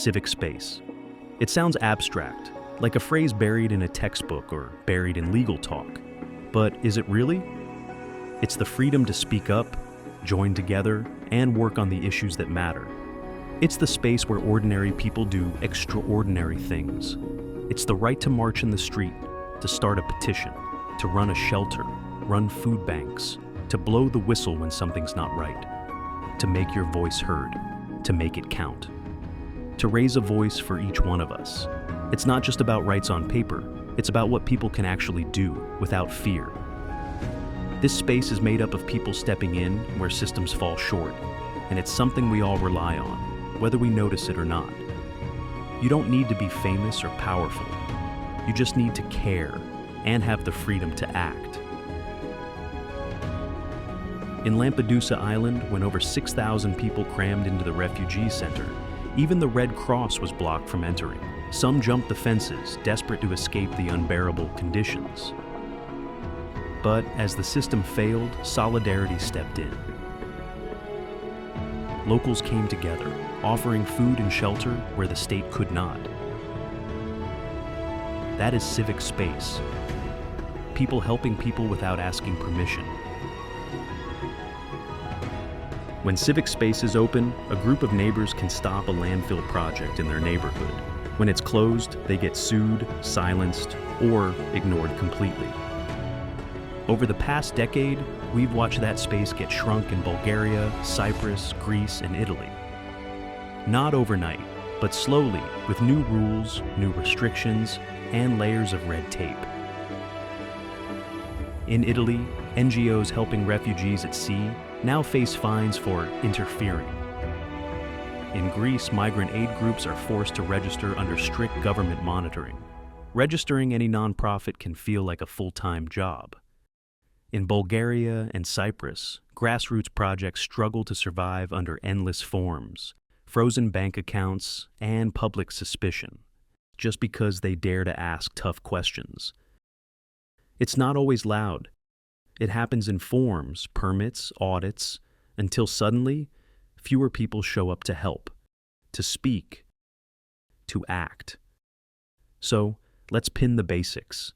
civic space. It sounds abstract, like a phrase buried in a textbook or buried in legal talk. But is it really? It's the freedom to speak up, join together, and work on the issues that matter. It's the space where ordinary people do extraordinary things. It's the right to march in the street, to start a petition, to run a shelter, run food banks, to blow the whistle when something's not right, to make your voice heard, to make it count, to raise a voice for each one of us. It's not just about rights on paper, it's about what people can actually do without fear. This space is made up of people stepping in where systems fall short, and it's something we all rely on, whether we notice it or not. You don't need to be famous or powerful. You just need to care and have the freedom to act. In Lampedusa Island, when over 6,000 people crammed into the refugee center, even the Red Cross was blocked from entering. Some jumped the fences, desperate to escape the unbearable conditions. But as the system failed, solidarity stepped in. Locals came together, offering food and shelter where the state could not. That is civic space. People helping people without asking permission. When civic space is open, a group of neighbors can stop a landfill project in their neighborhood. When it's closed, they get sued, silenced, or ignored completely. Over the past decade, we've watched that space get shrunk in Bulgaria, Cyprus, Greece, and Italy. Not overnight, but slowly, with new rules, new restrictions, and layers of red tape. In Italy, NGOs helping refugees at sea now face fines for interfering. In Greece, migrant aid groups are forced to register under strict government monitoring. Registering any nonprofit can feel like a full-time job. In Bulgaria and Cyprus, grassroots projects struggle to survive under endless forms, frozen bank accounts, and public suspicion, just because they dare to ask tough questions. It's not always loud. It happens in forms, permits, audits, until suddenly, fewer people show up to help, to speak, to act. So, let's pin the basics.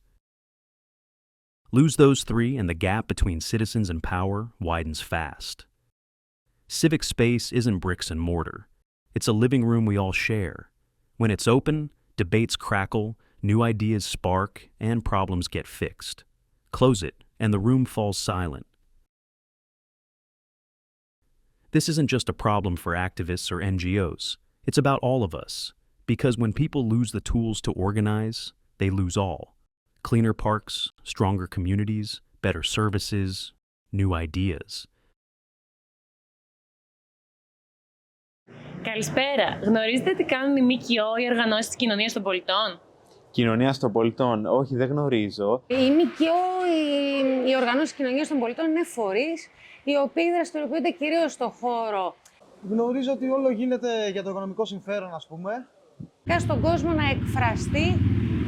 Lose those three and the gap between citizens and power widens fast. Civic space isn't bricks and mortar. It's a living room we all share. When it's open, debates crackle, new ideas spark, and problems get fixed. Close it, and the room falls silent. This isn't just a problem for activists or NGOs. It's about all of us. Because when people lose the tools to organize, they lose all. Cleaner parks, stronger communities, better services, new ideas. Καλησπέρα. Γνωρίζετε τι κάνουν οι ΜΚΟ, οι οργανώσεις της κοινωνίας των πολιτών? Κοινωνίας των πολιτών, όχι, δεν γνωρίζω. Οι ΜΚΟ, οι οργανώσεις κοινωνίας των πολιτών είναι φορείς οι οποίοι δραστηριοποιούνται κυρίως στον χώρο. Γνωρίζω ότι όλο γίνεται για το οικονομικό συμφέρον, ας πούμε. Στον κόσμο να εκφραστεί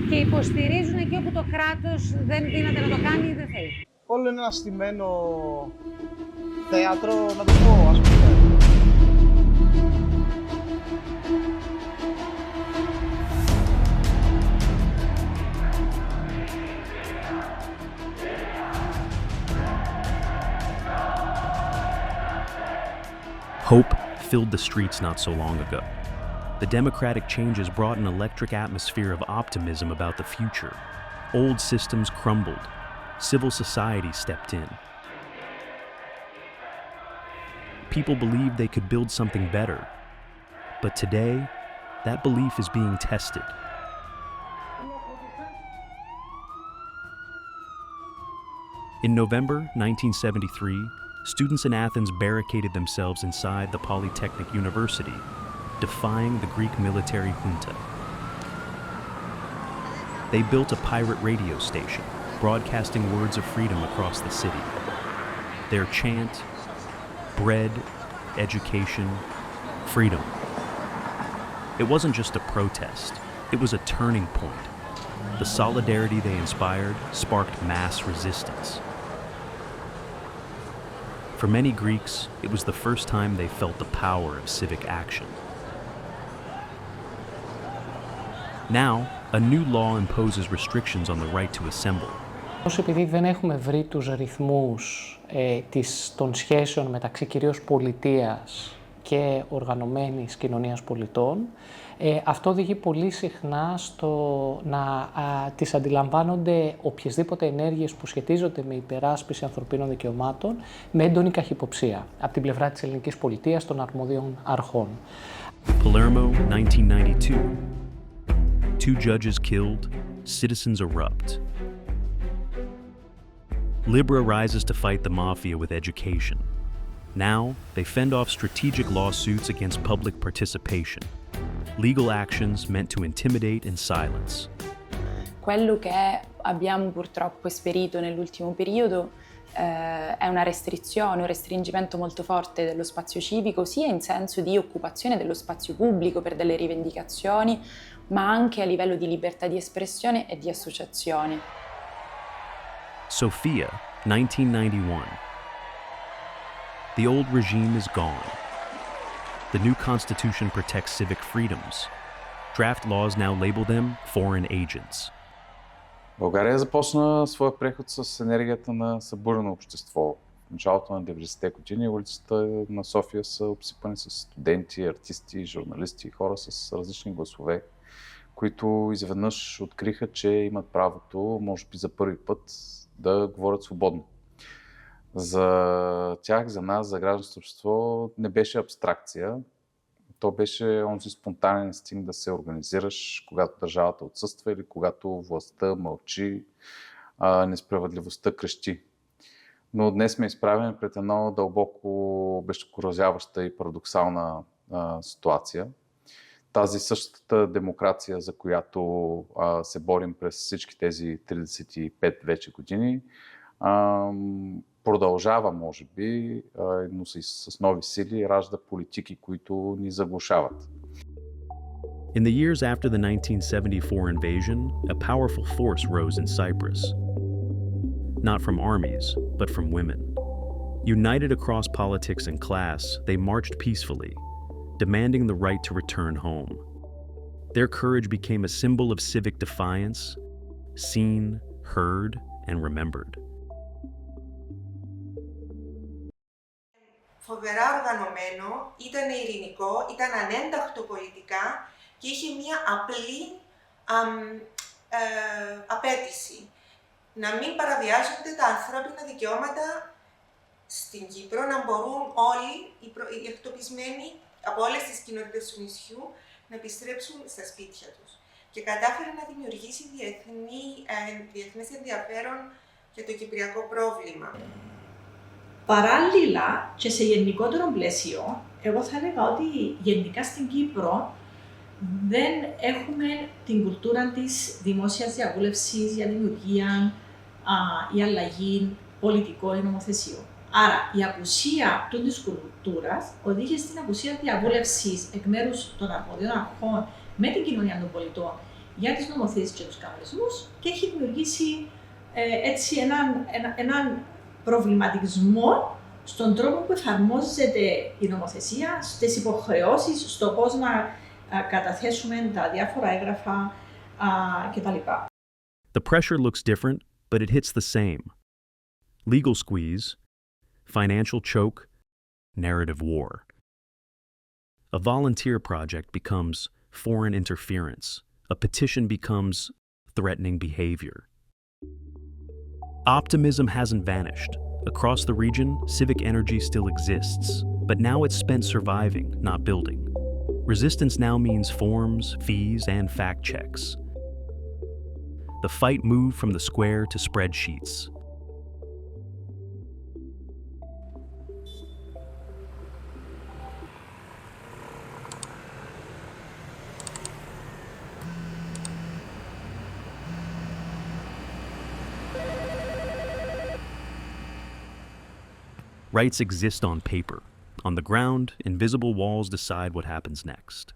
και υποστηρίζουν εκεί όπου το κράτος δεν δύναται να το κάνει ή δεν θέλει. Όλο είναι ένα στημένο θέατρο, να το πω, ας πούμε. Hope filled the streets not so long ago. The democratic changes brought an electric atmosphere of optimism about the future. Old systems crumbled. Civil society stepped in. People believed they could build something better. But today, that belief is being tested. In November 1973, students in Athens barricaded themselves inside the Polytechnic University, defying the Greek military junta. They built a pirate radio station, broadcasting words of freedom across the city. Their chant, bread, education, freedom. It wasn't just a protest, it was a turning point. The solidarity they inspired sparked mass resistance. For many Greeks, it was the first time they felt the power of civic action. Now, a new law imposes restrictions on the right to assemble. Επειδή δεν έχουμε βρει τους ρυθμούς των σχέσεων μεταξύ κυρίως πολιτείας και οργανωμένης κοινωνίας πολιτών, αυτό οδηγεί πολύ συχνά στο να τις αντιλαμβάνονται οποιασδήποτε ενέργειες που σχετίζονται με υπεράσπιση ανθρωπίνων δικαιωμάτων με έντονη καχυποψία από την πλευρά της ελληνικής πολιτείας των αρμοδίων αρχών. Palermo, 1992. Two judges killed, citizens erupt. Libra rises to fight the mafia with education. Now, they fend off strategic lawsuits against public participation. Legal actions meant to intimidate and silence. Quello che abbiamo purtroppo esperito nell'ultimo periodo è una restrizione, un restringimento molto forte dello spazio civico, sia in senso di occupazione dello spazio pubblico per delle rivendicazioni, ma anche a livello di libertà di espressione e di associazione. Sophia, 1991. The old regime is gone. The new constitution protects civic freedoms. Draft laws now label them foreign agents. България започна своя преход с енергията на събурено общество. В началото на 90-те години улиците на София са обсипани с студенти, артисти, журналисти и хора с различни гласове, които изведнъж откриха, че имат правото, може би за първи път, да говорят свободно. За тях, за нас, за гражданското общество не беше абстракция. То беше онзи спонтанен инстинкт да се организираш, когато държавата отсъства или когато властта мълчи, несправедливостта крещи. Но днес сме изправени пред една дълбоко обезкуражаваща и парадоксална ситуация. Тази същата демокрация, за която се борим през всички тези 35 вече години, продължава, може би, но с нови сили ражда политики, които ни заглушават. In the years after the 1974 invasion, a powerful force rose in Cyprus. Not from armies, but from women. United across politics and class, they marched peacefully, demanding the right to return home. Their courage became a symbol of civic defiance, seen, heard, and remembered. Φοβερά οργανωμένο, ήταν ειρηνικό, ήταν ανένταχτο πολιτικά και είχε μία απλή απέτηση. Να μην παραβιάζονται τα ανθρώπινα δικαιώματα στην Κύπρο, να μπορούν όλοι οι εκτοπισμένοι από όλες τις κοινότητες του νησιού να επιστρέψουν στα σπίτια τους. Και κατάφερε να δημιουργήσει διεθνές ενδιαφέρον για το κυπριακό πρόβλημα. Παράλληλα και σε γενικότερο πλαίσιο, εγώ θα έλεγα ότι γενικά στην Κύπρο δεν έχουμε την κουλτούρα της δημόσιας διαβούλευσης για δημιουργία ή αλλαγή πολιτικών ή νομοθεσιών. Άρα η απουσία της κουλτούρας οδήγησε στην απουσία διαβούλευσης εκ μέρους των αρμοδίων αρχών με την κοινωνία των πολιτών για τις νομοθέσεις και τους κανονισμούς και έχει δημιουργήσει έτσι έναν προβληματισμό στον τρόπο που εφαρμόζεται η νομοθεσία, στις υποχρεώσεις, στο πώς να καταθέσουμε τα διάφορα έγγραφα κτλ. The pressure looks different, but it hits the same. Legal squeeze, financial choke, narrative war. A volunteer project becomes foreign interference. A petition becomes threatening behavior. Optimism hasn't vanished. Across the region, civic energy still exists, but now it's spent surviving, not building. Resistance now means forms, fees, and fact checks. The fight moved from the square to spreadsheets. Rights exist on paper. On the ground, invisible walls decide what happens next.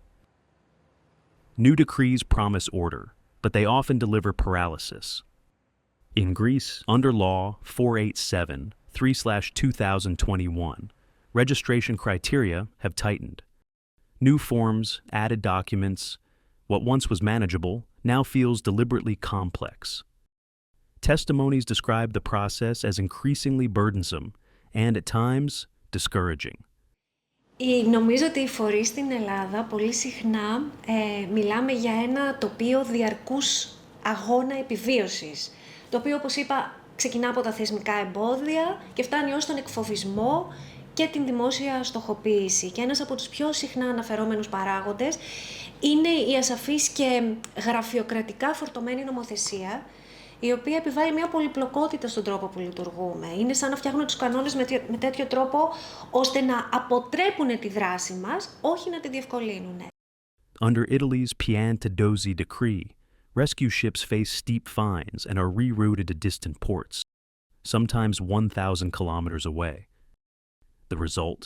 New decrees promise order, but they often deliver paralysis. In Greece, under Law 487, 3/2021, registration criteria have tightened. New forms, added documents, What once was manageable now feels deliberately complex. Testimonies describe the process as increasingly burdensome and, at times, discouraging. Νομίζω ότι οι φορείς στην Ελλάδα πολύ συχνά μιλάμε για ένα τοπίο διαρκούς αγώνα επιβίωσης. Το οποίο, όπως είπα, ξεκινά από τα θεσμικά εμπόδια και φτάνει ως τον εκφοβισμό και την δημόσια στοχοποίηση. Και ένας από τους πιο συχνά αναφερόμενους παράγοντες είναι η ασαφής και γραφειοκρατικά φορτωμένη νομοθεσία, η οποία επιβάλλει μια πολυπλοκότητα στον τρόπο που λειτουργούμε. Είναι σαν να φτιάχνουν τους κανόνες με τέτοιο τρόπο, ώστε να αποτρέπουν τη δράση μας, όχι να τη διευκολύνουν. Under Italy's Piantedosi decree, rescue ships face steep fines and are rerouted to distant ports, sometimes 1,000 kilometers away. The result?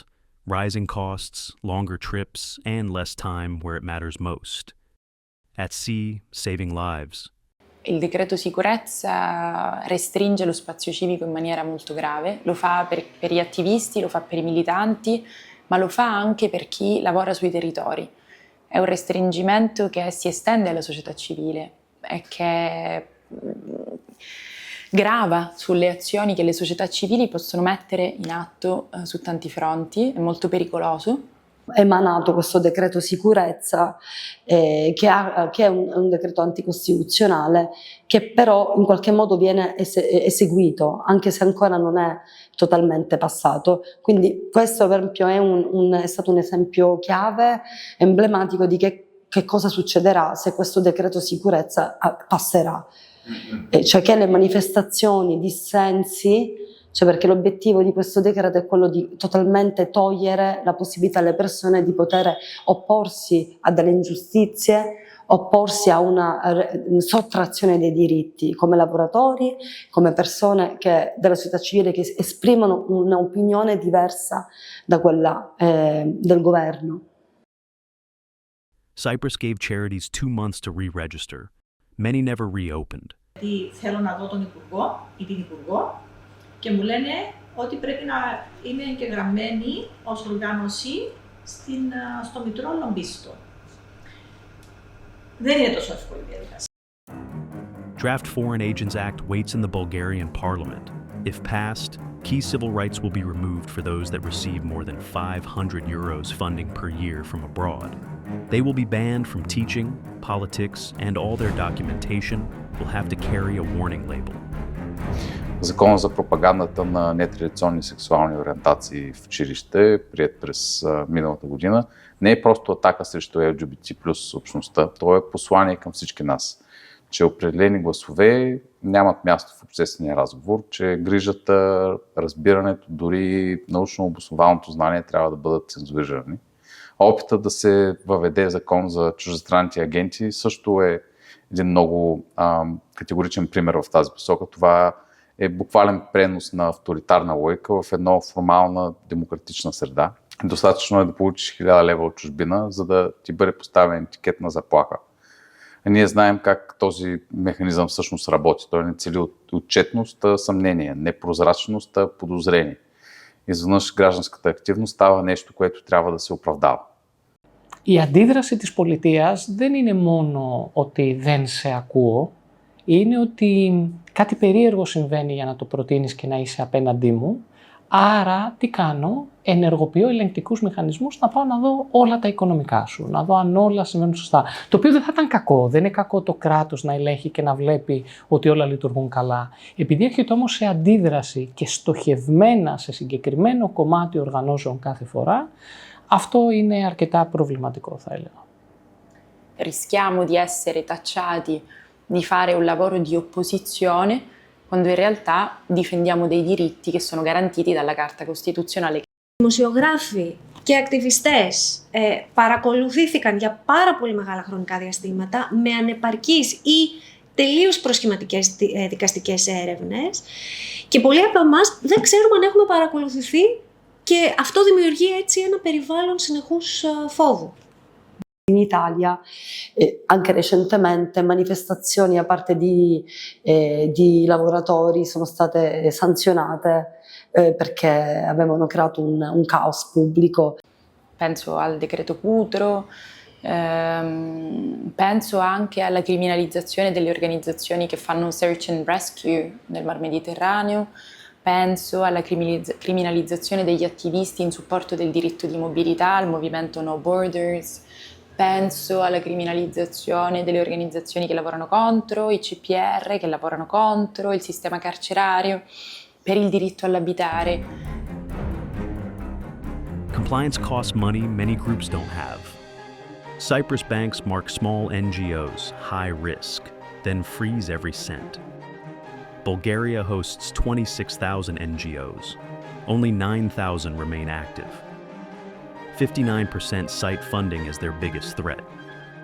Rising costs, longer trips, and less time where it matters most. At sea, saving lives. Il decreto sicurezza restringe lo spazio civico in maniera molto grave, lo fa per gli attivisti, lo fa per i militanti, ma lo fa anche per chi lavora sui territori. È un restringimento che si estende alla società civile e che grava sulle azioni che le società civili possono mettere in atto su tanti fronti, è molto pericoloso. È emanato questo decreto sicurezza che è un decreto anticostituzionale che però in qualche modo viene eseguito, anche se ancora non è totalmente passato. Quindi questo per esempio è stato un esempio chiave, emblematico di che cosa succederà se questo decreto sicurezza passerà. Cioè che le manifestazioni, i dissensi, cioè perché l'obiettivo di questo decreto è quello di totalmente togliere la possibilità alle persone di poter opporsi a delle ingiustizie, opporsi a una sottrazione dei diritti come lavoratori, come persone della società civile che esprimono un'opinione diversa da quella del governo. Cyprus gave charities 2 months to re-register. Many never reopened. Θέλω να δω τον Υπουργό ή την Υπουργό και μου λένε ότι πρέπει να είναι εγγεγραμμένη ως οργάνωση στο Μητρό Λομπίστο. Δεν είναι τόσο εύκολη διαδικασία. Draft Foreign Agents Act waits in the Bulgarian parliament. If passed, key civil rights will be removed for those that receive more than €500 funding per year from abroad. They will be banned from teaching, politics, and all their documentation will have to carry a warning label. Закона за пропагандата на нетрадиционни сексуални ориентации в училище, приет през миналата година, не е просто атака срещу LGBT плюс общността, то е послание към всички нас, че определени гласове нямат място в обществения разговор, че грижата, разбирането, дори научно обоснованото знание трябва да бъдат цензурирани. Опитът да се въведе закон за чуждестранните агенти също е един много категоричен пример в тази посока. Това е буквален пренос на авторитарна логика в една формална демократична среда. Достатъчно е да получиш 1000 лева от чужбина, за да ти бъде поставен етикет на заплаха. А ние знаем как този механизъм всъщност работи. Той не цели отчетност, а съмнение, непрозрачност, а подозрение. Изведнъж гражданската активност става нещо, което трябва да се оправдава. Η αντίδραση της πολιτείας δεν είναι μόνο ότι δεν σε ακούω, είναι ότι κάτι περίεργο συμβαίνει για να το προτείνεις και να είσαι απέναντί μου, άρα τι κάνω, ενεργοποιώ ελεγκτικούς μηχανισμούς να πάω να δω όλα τα οικονομικά σου, να δω αν όλα συμβαίνουν σωστά. Το οποίο δεν θα ήταν κακό, δεν είναι κακό το κράτος να ελέγχει και να βλέπει ότι όλα λειτουργούν καλά. Επειδή έρχεται όμως σε αντίδραση και στοχευμένα σε συγκεκριμένο κομμάτι oργανώσεων κάθε φορά, αυτό είναι αρκετά προβληματικό θα έλεγα. Rischiamo di essere tacciati di fare un lavoro di opposizione quando in realtà difendiamo dei diritti che sono garantiti dalla Carta Costituzionale. Δημοσιογράφοι και ακτιβιστές παρακολουθήθηκαν για πάρα πολύ μεγάλα χρονικά διαστήματα με ανεπαρκείς ή τελείως προσχηματικές δικαστικές έρευνες και πολλοί από εμάς δεν ξέρουμε αν έχουμε παρακολουθηθεί και αυτό δημιουργεί έτσι ένα περιβάλλον συνεχούς φόβου. In Italia, anche recentemente, manifestazioni da parte di lavoratori sono state sanzionate perché avevano creato un caos pubblico. Penso al decreto Cutro, Penso anche alla criminalizzazione delle organizzazioni che fanno search and rescue nel Mar Mediterraneo, penso alla criminalizzazione degli attivisti in supporto del diritto di mobilità, al movimento No Borders, penso alla criminalizzazione delle organizzazioni che lavorano contro, i CPR che lavorano contro, il sistema carcerario, per il diritto all'abitare. Compliance costs money many groups don't have. Cyprus banks mark small NGOs high risk, then freeze every cent. Bulgaria hosts 26,000 NGOs. Only 9,000 remain active. 59% cite funding as their biggest threat.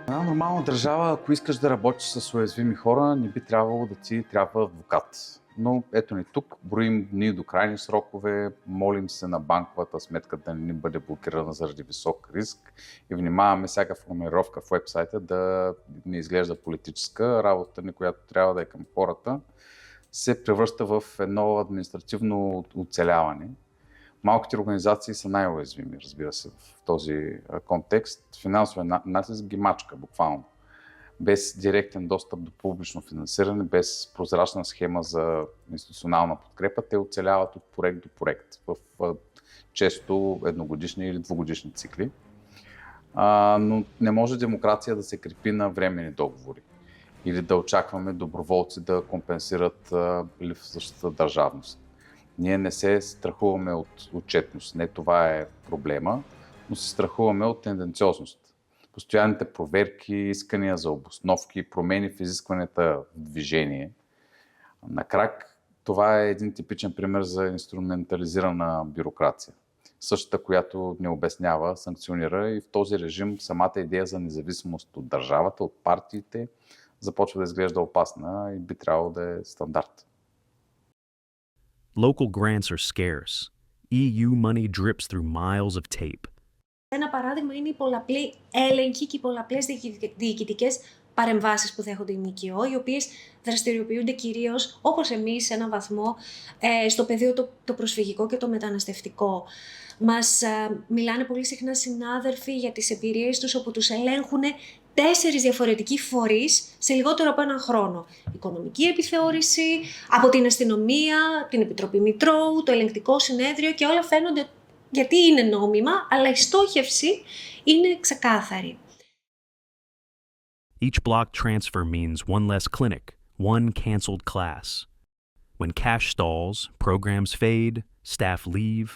Една нормална държава, ако искаш да работиш с уязвими хора, не би трябвало да ти трябва адвокат. Но ето ни тук, броим дни до крайни срокове, молим се на банковата сметка да не ни бъде блокирана заради висок риск и внимаваме всяка формулировка в уебсайта да не изглежда политическа. Работата ни, която трябва да е към хората, се превръща в едно административно оцеляване. Малките организации са най-уязвими, разбира се, в този контекст. Финансовия натиск ги мачка буквално. Без директен достъп до публично финансиране, без прозрачна схема за институционална подкрепа, те оцеляват от проект до проект в често едногодишни или двугодишни цикли. Но не може демокрация да се крепи на временни договори или да очакваме доброволци да компенсират липсващата държавност. Ние не се страхуваме от отчетност, не това е проблема, но се страхуваме от тенденциозност. Постоянните проверки, искания за обосновки, промени в изискванията в движение. На крак, това е един типичен пример за инструментализирана бюрокрация. Същата, която не обяснява, санкционира и в този режим самата идея за независимост от държавата, от партиите, започва да изглежда опасна и би трябвало да е стандарт. Local grants are scarce. EU money drips through miles of tape. Ένα παράδειγμα είναι οι πολλαπλοί έλεγχοι και οι πολλαπλές διοικητικές παρεμβάσεις που δέχονται οι ΜΚΟ, οι οποίες δραστηριοποιούνται κυρίως, όπως εμείς, σε έναν βαθμό, στο πεδίο το προσφυγικό και το μεταναστευτικό. Μας μιλάνε πολύ συχνά συνάδελφοι για τις εμπειρίες τους, όπου τους ελέγχουν 4 διαφορετικοί φορείς σε λιγότερο από έναν χρόνο. Οικονομική επιθεώρηση, από την αστυνομία, την Επιτροπή Μητρώου, το Ελεγκτικό Συνέδριο και όλα φαίνονται γιατί είναι νόμιμα, αλλά η στόχευση είναι ξεκάθαρη. Each block transfer means one less clinic, one canceled class. When cash stalls, programs fade, staff leave,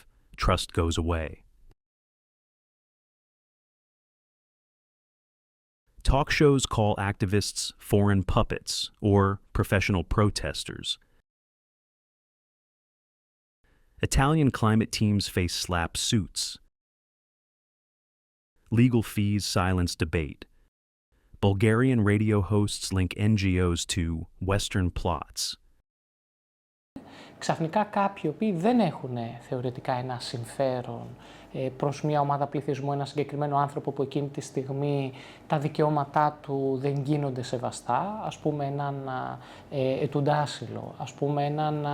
trust goes away. Talk shows call activists foreign puppets or professional protesters. Italian climate teams face slap suits. Legal fees silence debate. Bulgarian radio hosts link NGOs to Western plots. Ξαφνικά κάποιοι οποίοι δεν έχουν θεωρητικά ένα συμφέρον προς μια ομάδα πληθυσμού, ένα συγκεκριμένο άνθρωπο που εκείνη τη στιγμή τα δικαιώματά του δεν γίνονται σεβαστά, ας πούμε έναν ετούντα άσυλο, ας πούμε έναν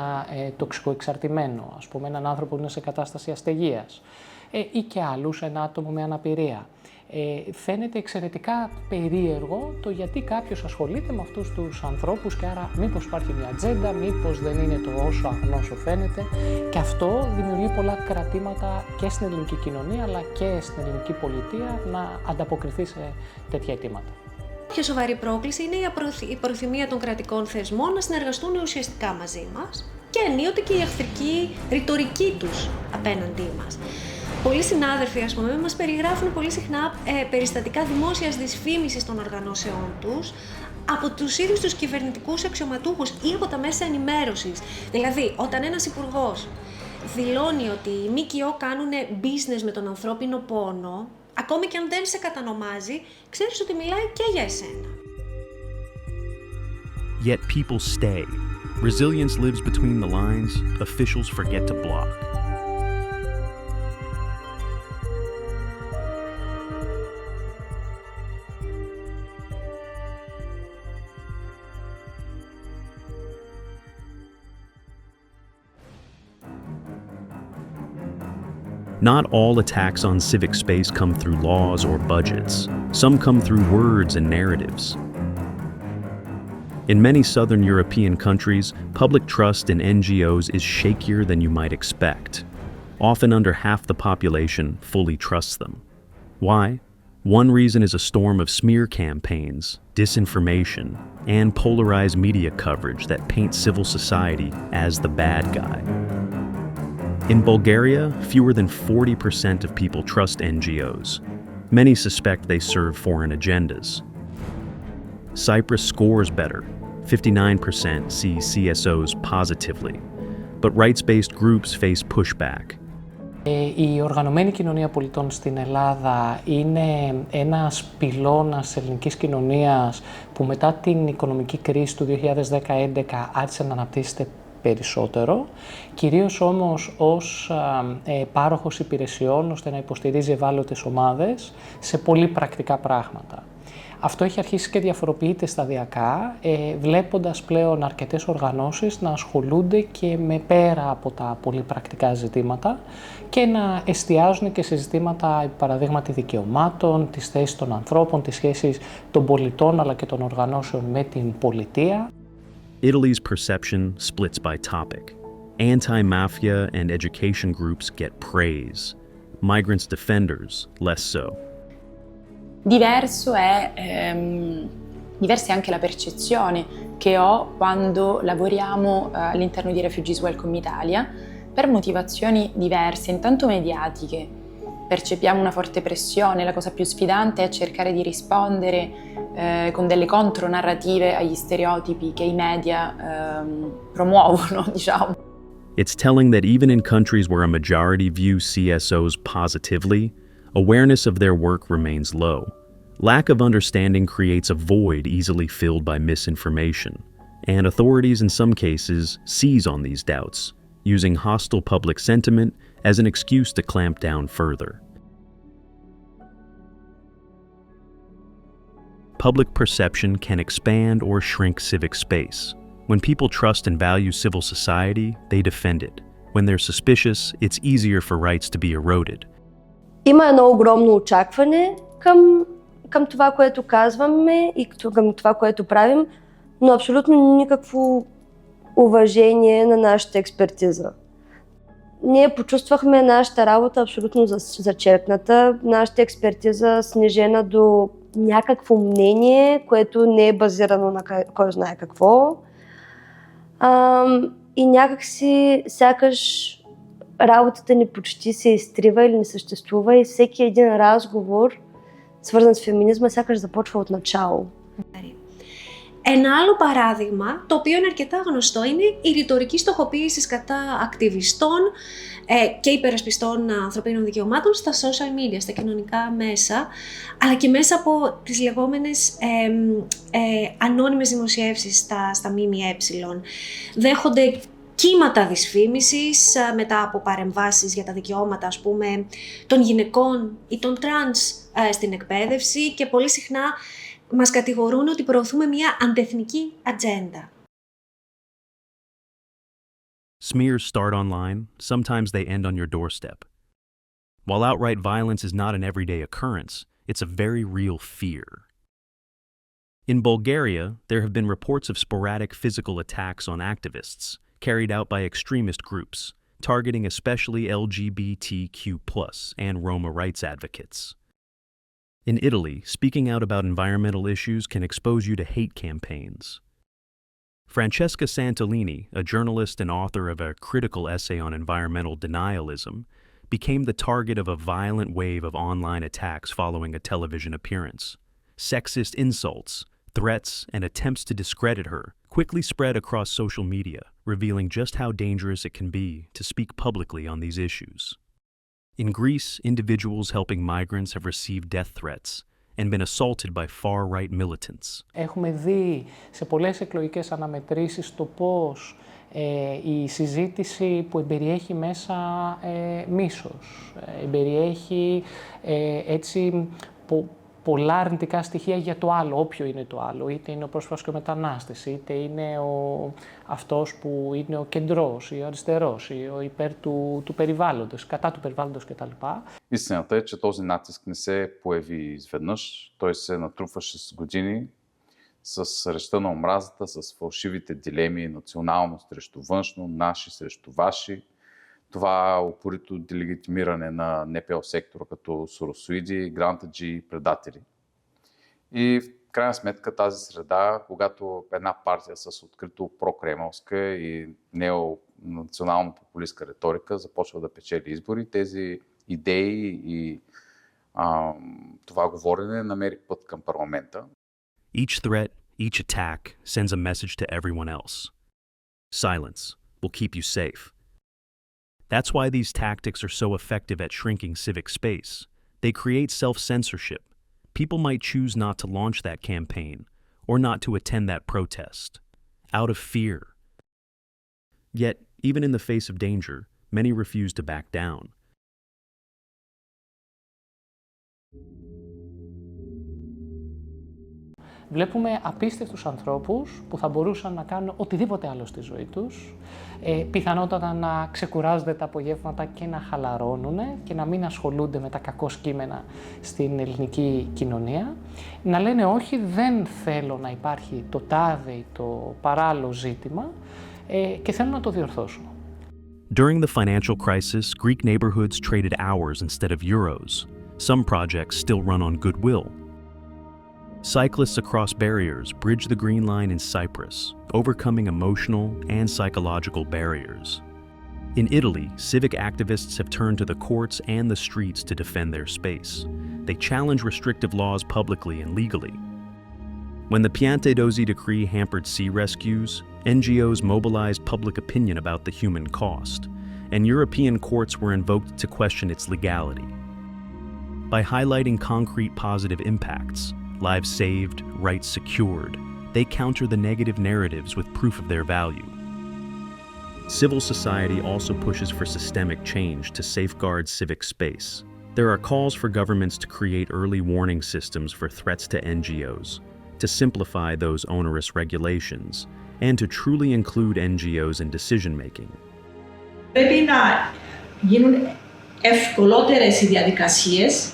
τοξικοεξαρτημένο, ας πούμε έναν άνθρωπο που είναι σε κατάσταση αστεγίας ή και άλλους, ένα άτομο με αναπηρία. Φαίνεται εξαιρετικά περίεργο το γιατί κάποιος ασχολείται με αυτούς τους ανθρώπους και άρα μήπως υπάρχει μια ατζέντα, μήπως δεν είναι το όσο αγνό όσο φαίνεται, και αυτό δημιουργεί πολλά κρατήματα και στην ελληνική κοινωνία αλλά και στην ελληνική πολιτεία να ανταποκριθεί σε τέτοια αιτήματα. Πιο σοβαρή πρόκληση είναι η προθυμία των κρατικών θεσμών να συνεργαστούν ουσιαστικά μαζί μας και ενίοτε και η εχθρική ρητορική τους απέναντί μας. Πολλοί συνάδελφοι, ας πούμε, μας περιγράφουν πολύ συχνά περιστατικά δημόσιας δυσφήμισης των οργανώσεών τους από τους ίδιους τους κυβερνητικούς αξιωματούχους ή από τα μέσα ενημέρωσης. Δηλαδή, όταν ένας υπουργός δηλώνει ότι οι ΜΚΟ κάνουν business με τον ανθρώπινο πόνο, ακόμη και αν δεν σε κατανομάζει, ξέρεις ότι μιλάει και για εσένα. Yet people stay. Resilience lives between the lines. Officials forget to block. Not all attacks on civic space come through laws or budgets. Some come through words and narratives. In many southern European countries, public trust in NGOs is shakier than you might expect. Often under half the population fully trusts them. Why? One reason is a storm of smear campaigns, disinformation, and polarized media coverage that paints civil society as the bad guy. In Bulgaria, fewer than 40% of people trust NGOs. Many suspect they serve foreign agendas. Cyprus scores better. 59% see CSOs positively. But rights-based groups face pushback. Η οργανωμένη κοινωνία πολιτών στην Ελλάδα είναι ένας πυλώνας της ελληνικής κοινωνίας που μετά την οικονομική κρίση του 2010-2011 άρχισε να αναπτύσσεται περισσότερο, κυρίως όμως ως πάροχος υπηρεσιών ώστε να υποστηρίζει ευάλωτες ομάδες σε πολύ πρακτικά πράγματα. Αυτό έχει αρχίσει και διαφοροποιείται σταδιακά, βλέποντας πλέον αρκετές οργανώσεις να ασχολούνται και με πέρα από τα πολύ πρακτικά ζητήματα και να εστιάζουν και σε ζητήματα, παραδείγματι δικαιωμάτων, τις θέσεις των ανθρώπων, τις σχέσεις των πολιτών αλλά και των οργανώσεων με την πολιτεία. Italy's perception splits by topic. Anti-mafia and education groups get praise. Migrants defenders, less so. Diversa è anche la percezione che ho quando lavoriamo all'interno di Refugees Welcome Italia per motivazioni diverse, intanto mediatiche. Percepiamo una forte pressione, la cosa più sfidante è cercare di rispondere con delle contronarrative agli stereotipi che i media promuovono, diciamo. It's telling that even in countries where a majority view CSOs positively, awareness of their work remains low. Lack of understanding creates a void easily filled by misinformation, and authorities in some cases seize on these doubts, using hostile public sentiment as an excuse to clamp down further. Public perception can expand or shrink civic space. When people trust and value civil society, they defend it. When they're suspicious, it's easier for rights to be eroded. Има едно огромно очакване към това, което казваме и към това, което правим, но абсолютно никакво уважение на нашата експертиза. Ние почувствахме нашата работа абсолютно зачеркната, нашата експертиза снижена до някакво мнение, което не е базирано на кой знае какво. И някакси сякаш работата ни почти се изтрива или не съществува и всеки един разговор, свързан с феминизма, сякаш започва от начало. Ένα άλλο παράδειγμα, το οποίο είναι αρκετά γνωστό, είναι η ρητορική στοχοποίηση κατά ακτιβιστών και υπερασπιστών ανθρωπίνων δικαιωμάτων στα social media, στα κοινωνικά μέσα, αλλά και μέσα από τις λεγόμενες ανώνυμες δημοσιεύσεις στα ΜΜΕ. Δέχονται κύματα δυσφήμισης μετά από παρεμβάσεις για τα δικαιώματα, ας πούμε, των γυναικών ή των τρανς στην εκπαίδευση και πολύ συχνά μας κατηγορούν ότι προωθούμε μια αντεθνική ατζέντα. Smears start online, sometimes they end on your doorstep. While outright violence is not an everyday occurrence, it's a very real fear. In Bulgaria, there have been reports of sporadic physical attacks on activists, carried out by extremist groups, targeting especially LGBTQ+ and Roma rights advocates. In Italy, speaking out about environmental issues can expose you to hate campaigns. Francesca Santolini, a journalist and author of a critical essay on environmental denialism, became the target of a violent wave of online attacks following a television appearance. Sexist insults, threats, and attempts to discredit her quickly spread across social media, revealing just how dangerous it can be to speak publicly on these issues. In Greece, individuals helping migrants have received death threats and been assaulted by far-right militants. Έχουμε δει σε πολλές εκλογικές αναμετρήσεις το πώς η συζήτηση που εμπεριέχει μέσα μίσος, εμπεριέχει έτσι πολλά αρνητικά στοιχεία για το άλλο, όποιο είναι το άλλο. Είτε είναι ο πρόσφυγας και ο μετανάστης, είτε είναι αυτός που είναι ο κεντρός ή ο αριστερός ή ο υπέρ του περιβάλλοντος, κατά του περιβάλλοντος κτλ. Истината е, че този натиск не се появи изведнъж. Той се натрупваше с години, с речта на омразата, с фалшивите дилеми, национално срещу външно, наши срещу ваши. Това упорито делегитимиране на НПО сектора като соросоиди, грантаджи и предатели. И в крайна сметка тази среда, когато една партия с открито прокремълска и неонационално-популистка риторика започва да печели избори, тези идеи и това говорене намери път към парламента. Each threat, each attack sends a message to everyone else. Silence will keep you safe. That's why these tactics are so effective at shrinking civic space. They create self-censorship. People might choose not to launch that campaign or not to attend that protest, out of fear. Yet, even in the face of danger, many refuse to back down. Βλέπουμε απίστευτους ανθρώπους που θα μπορούσαν να κάνουν οτιδήποτε άλλο στη ζωή τους, πιθανότατα να ξεκουράζονται τα απογεύματα και να χαλαρώνουν και να μην ασχολούνται με τα κακώς κείμενα στην ελληνική κοινωνία, να λένε όχι, δεν θέλω να υπάρχει το τάδε ή το παράλληλο ζήτημα και θέλω να το διορθώσω. During the financial crisis, Greek neighborhoods traded hours instead of euros. Some projects still run on goodwill. Cyclists across barriers bridge the Green Line in Cyprus, overcoming emotional and psychological barriers. In Italy, civic activists have turned to the courts and the streets to defend their space. They challenge restrictive laws publicly and legally. When the Piantedosi decree hampered sea rescues, NGOs mobilized public opinion about the human cost, and European courts were invoked to question its legality. By highlighting concrete positive impacts, lives saved, rights secured, they counter the negative narratives with proof of their value. Civil society also pushes for systemic change to safeguard civic space. There are calls for governments to create early warning systems for threats to NGOs, to simplify those onerous regulations, and to truly include NGOs in decision-making. Πρέπει να γίνουν ευκολότερες οι διαδικασίες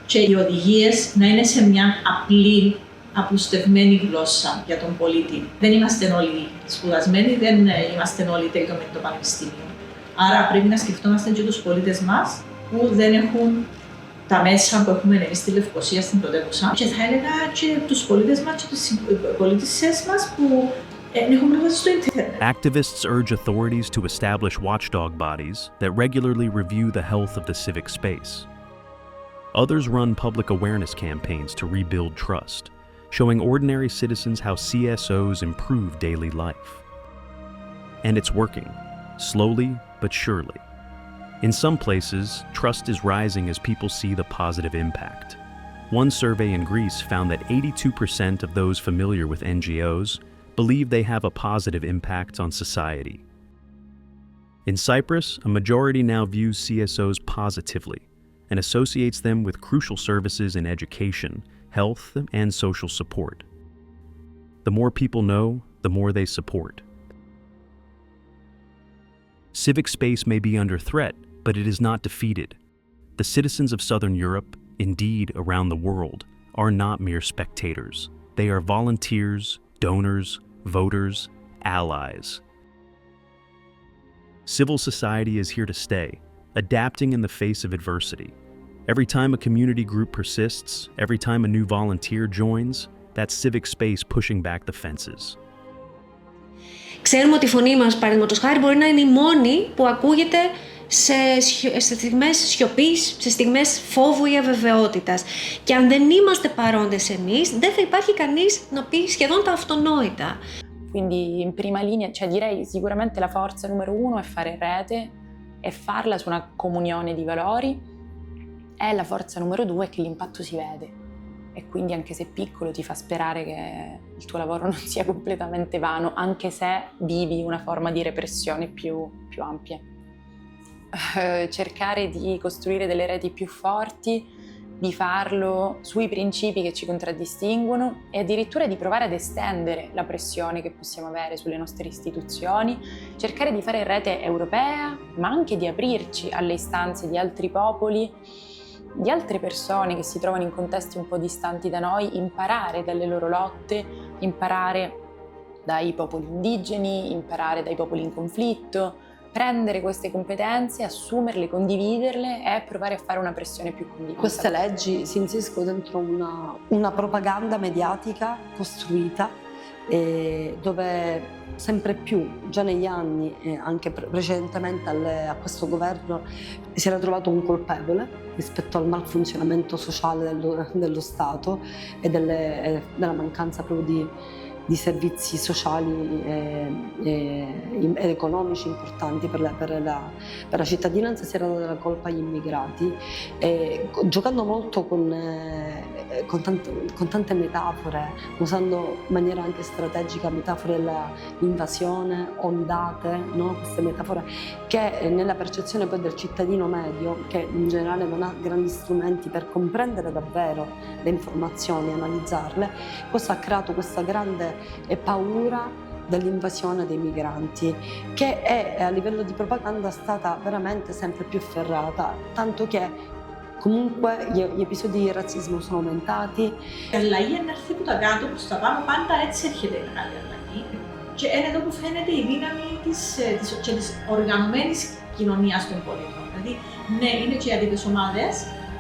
και οι οδηγίες να είναι σε μια απλή, απλουστευμένη γλώσσα για τον πολίτη. Δεν είμαστε όλοι σπουδασμένοι, δεν είμαστε όλοι τελειωμένοι το πανεπιστήμιο. Άρα πρέπει να σκεφτόμαστε και τους πολίτες μας που δεν έχουν τα μέσα που έχουμε εμείς στη Λευκοσία, στην πρωτεύουσα. Και θα έλεγα και τους πολίτες μας και τους πολίτησες μας που έχουν πρόσβαση στο ίντερνετ. Activists urge authorities to establish watchdog bodies that regularly review the health of the civic space. Others run public awareness campaigns to rebuild trust, showing ordinary citizens how CSOs improve daily life. And it's working, slowly but surely. In some places, trust is rising as people see the positive impact. One survey in Greece found that 82% of those familiar with NGOs believe they have a positive impact on society. In Cyprus, a majority now views CSOs positively and associates them with crucial services in education, health, and social support. The more people know, the more they support. Civic space may be under threat, but it is not defeated. The citizens of Southern Europe, indeed around the world, are not mere spectators. They are volunteers, donors, voters, allies. Civil society is here to stay, adapting in the face of adversity. Every time a community group persists, every time a new volunteer joins, that's civic space pushing back the fences. Ξέρουμε ότι η φωνή μας, παραδείγματος χάρη, μπορεί να είναι η μόνη που ακούγεται σε στιγμές σιωπής, σε στιγμές φόβου ή αβεβαιότητας. Και αν δεν είμαστε παρόντες εμείς, δεν θα υπάρχει κανείς να πει σχεδόν τα αυτονόητα. Quindi in prima linea, cioè direi sicuramente la forza numero uno è fare rete e farla su una comunione di valori, e la forza numero due è che l'impatto si vede e quindi anche se piccolo ti fa sperare che il tuo lavoro non sia completamente vano, anche se vivi una forma di repressione più ampia. Cercare di costruire delle reti più forti di farlo sui principi che ci contraddistinguono e addirittura di provare ad estendere la pressione che possiamo avere sulle nostre istituzioni, cercare di fare rete europea, ma anche di aprirci alle istanze di altri popoli, di altre persone che si trovano in contesti un po' distanti da noi, imparare dalle loro lotte, imparare dai popoli indigeni, imparare dai popoli in conflitto, prendere queste competenze, assumerle, condividerle e provare a fare una pressione più condivisa. Queste leggi si inseriscono dentro una propaganda mediatica costruita dove sempre più, già negli anni e anche precedentemente a questo governo, si era trovato un colpevole rispetto al malfunzionamento sociale dello Stato e della mancanza proprio di servizi sociali ed economici importanti per la cittadinanza. Si era data la colpa agli immigrati, giocando molto con tante metafore, usando in maniera anche strategica metafore dell'invasione, ondate, no? Queste metafore che nella percezione poi del cittadino medio, che in generale non ha grandi strumenti per comprendere davvero le informazioni e analizzarle, questo ha creato questa grande paura dell'invasione dei migranti, che è a livello di propaganda stata veramente sempre più efferrata, tanto che comunque gli episodi di razzismo sono aumentati. Η αλλαγή αν έρθει από τα κάτω προς τα πάνω, πάντα έτσι έρχεται η μεγάλη αλλαγή. Και είναι εδώ που φαίνεται η δύναμη της οργανωμένης κοινωνίας των πολιτών. Δηλαδή, ναι, είναι και οι άτυπες ομάδες,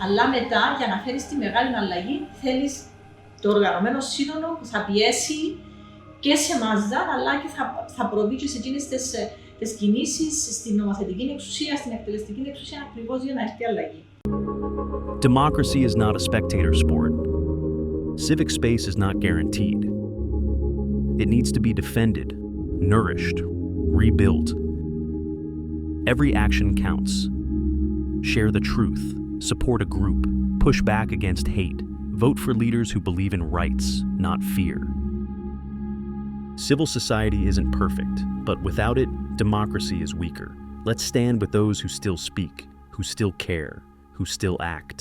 αλλά μετά για να φέρεις τη μεγάλη αλλαγή θέλεις το οργανωμένο σύνολο που θα πιέσει και σε μάζα, αλλά και θα προβεί και σε εκείνες τις κινήσεις στην νομοθετική εξουσία, στην εκτελεστική εξουσία, ακριβώς για να έρθει η αλλαγή. Democracy is not a spectator sport. Civic space is not guaranteed. It needs to be defended, nourished, rebuilt. Every action counts. Share the truth, support a group, push back against hate, vote for leaders who believe in rights, not fear. Civil society isn't perfect, but without it, democracy is weaker. Let's stand with those who still speak, who still care, who still act.